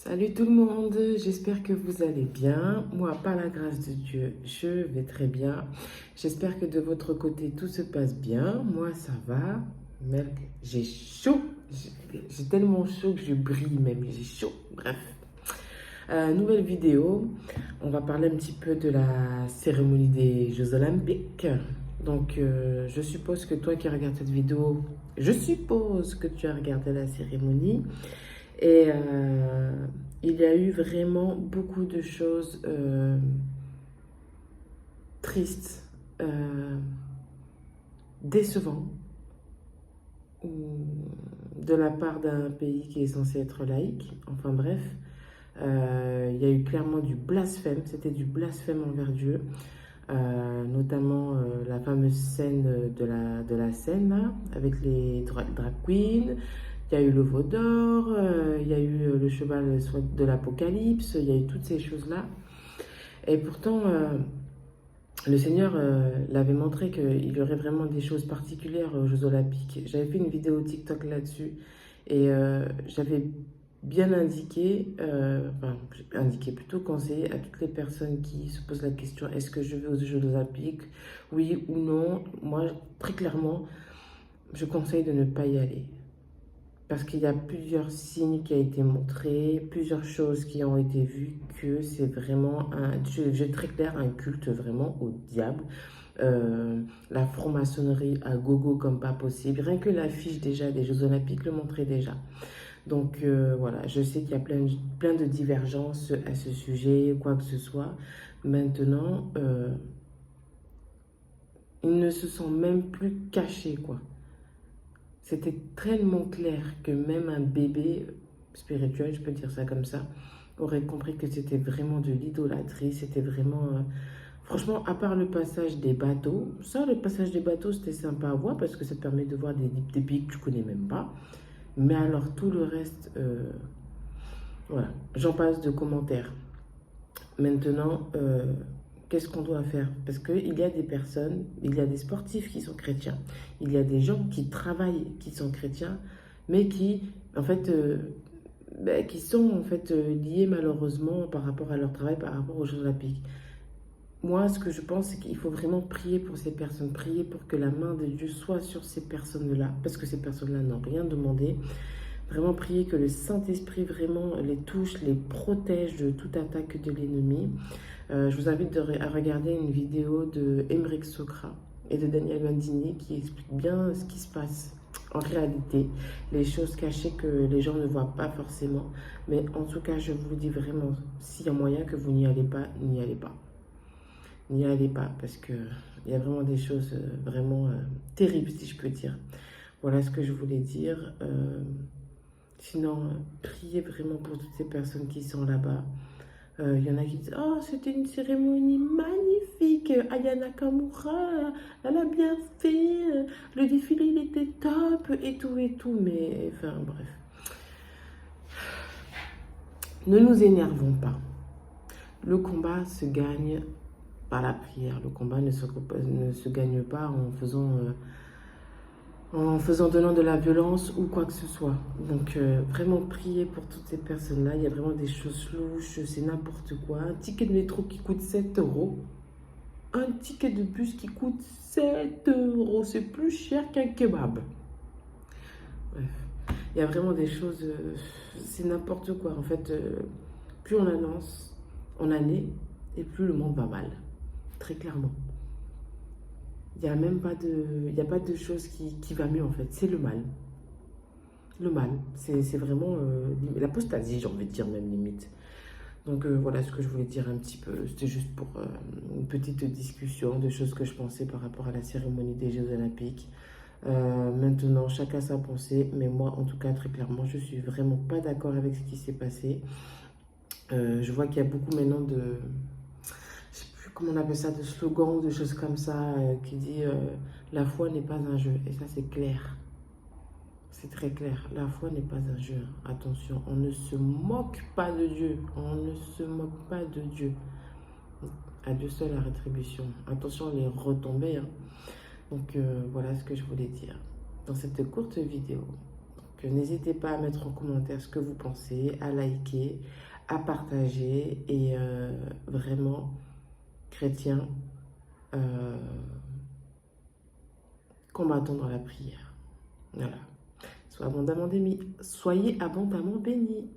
Salut tout le monde, j'espère que vous allez bien. Moi, par la grâce de Dieu, je vais très bien. J'espère que de votre côté, tout se passe bien. Moi, ça va. Mais j'ai chaud. J'ai tellement chaud que je brille même. J'ai chaud. Bref. Nouvelle vidéo. On va parler un petit peu de la cérémonie des Jeux Olympiques. Donc, je suppose que toi qui regardes cette vidéo, je suppose que tu as regardé la cérémonie. Et il y a eu vraiment beaucoup de choses tristes, décevantes, de la part d'un pays qui est censé être laïque. Enfin bref, il y a eu clairement du blasphème, c'était du blasphème envers Dieu. Notamment la fameuse scène de la scène là, avec les drag queens. Il y a eu le veau d'or, il y a eu le cheval de l'Apocalypse, il y a eu toutes ces choses-là. Et pourtant, le Seigneur l'avait montré qu'il y aurait vraiment des choses particulières aux Jeux Olympiques. J'avais fait une vidéo TikTok là-dessus et j'avais bien indiqué, enfin, indiqué, plutôt conseillé à toutes les personnes qui se posent la question est-ce que je vais aux Jeux Olympiques, oui ou non. Moi, très clairement, je conseille de ne pas y aller. Parce qu'il y a plusieurs signes qui ont été montrés, plusieurs choses qui ont été vues, que c'est vraiment je très clair, un culte vraiment au diable. La franc-maçonnerie à gogo comme pas possible. Rien que l'affiche déjà des Jeux Olympiques le montrait déjà. Donc voilà, je sais qu'il y a plein de divergences à ce sujet, quoi que ce soit. Maintenant, ils ne se sont même plus cachés, quoi. C'était tellement clair que même un bébé spirituel, je peux dire ça comme ça, aurait compris que c'était vraiment de l'idolâtrie, c'était vraiment... Franchement, à part le passage des bateaux, ça, le passage des bateaux, c'était sympa à voir parce que ça te permet de voir des pays que tu connais même pas. Mais alors, tout le reste, voilà, j'en passe de commentaires. Maintenant, qu'est-ce qu'on doit faire? Parce qu'il y a des personnes, il y a des sportifs qui sont chrétiens, il y a des gens qui travaillent qui sont chrétiens, mais qui, en fait, qui sont en fait liés malheureusement par rapport à leur travail, par rapport aux Jeux Olympiques. Moi, ce que je pense, c'est qu'il faut vraiment prier pour ces personnes, prier pour que la main de Dieu soit sur ces personnes-là, parce que ces personnes-là n'ont rien demandé. Vraiment prier que le Saint-Esprit vraiment les touche, les protège de toute attaque de l'ennemi. Je vous invite à regarder une vidéo de Emeric Sokra et de Daniel Mandini qui explique bien ce qui se passe en réalité, les choses cachées que les gens ne voient pas forcément. Mais en tout cas, je vous dis vraiment, s'il y a moyen que vous n'y allez pas, n'y allez pas. N'y allez pas parce que il y a vraiment des choses vraiment terribles, si je peux dire. Voilà ce que je voulais dire. Sinon, priez vraiment pour toutes ces personnes qui sont là-bas. Il y en a qui disent oh, c'était une cérémonie magnifique. Aya Nakamura, elle a bien fait. Le défilé, il était top et tout et tout. Mais, enfin, bref. Ne nous énervons pas. Le combat se gagne par la prière. Le combat ne se gagne pas en faisant donnant de la violence ou quoi que ce soit. Donc vraiment prier pour toutes ces personnes-là. Il y a vraiment des choses louches, c'est n'importe quoi. Un ticket de métro qui coûte 7 euros. Un ticket de bus qui coûte 7 euros. C'est plus cher qu'un kebab. Bref, il y a vraiment des choses, c'est n'importe quoi. En fait, plus on annonce en année, et plus le monde va mal. Très clairement. Il n'y a même pas de chose qui va mieux en fait. C'est le mal. Le mal. C'est vraiment l'apostasie, j'ai envie de dire même limite. Donc voilà ce que je voulais dire un petit peu. C'était juste pour une petite discussion de choses que je pensais par rapport à la cérémonie des Jeux Olympiques. Maintenant, chacun sa pensée. Mais moi, en tout cas, très clairement, je suis vraiment pas d'accord avec ce qui s'est passé. Je vois qu'il y a beaucoup maintenant je sais plus comment on appelle ça, de slogans ou de choses comme ça qui dit la foi n'est pas un jeu. Et ça, c'est clair. C'est très clair. La foi n'est pas un jeu. Attention, on ne se moque pas de Dieu. On ne se moque pas de Dieu. À Dieu seul la rétribution. Attention les retombées. Hein. Donc voilà ce que je voulais dire dans cette courte vidéo. Donc, Donc n'hésitez pas à mettre en commentaire ce que vous pensez, à liker, à partager et vraiment chrétien, euh, combattons dans la prière. Voilà. Soyez abondamment bénis.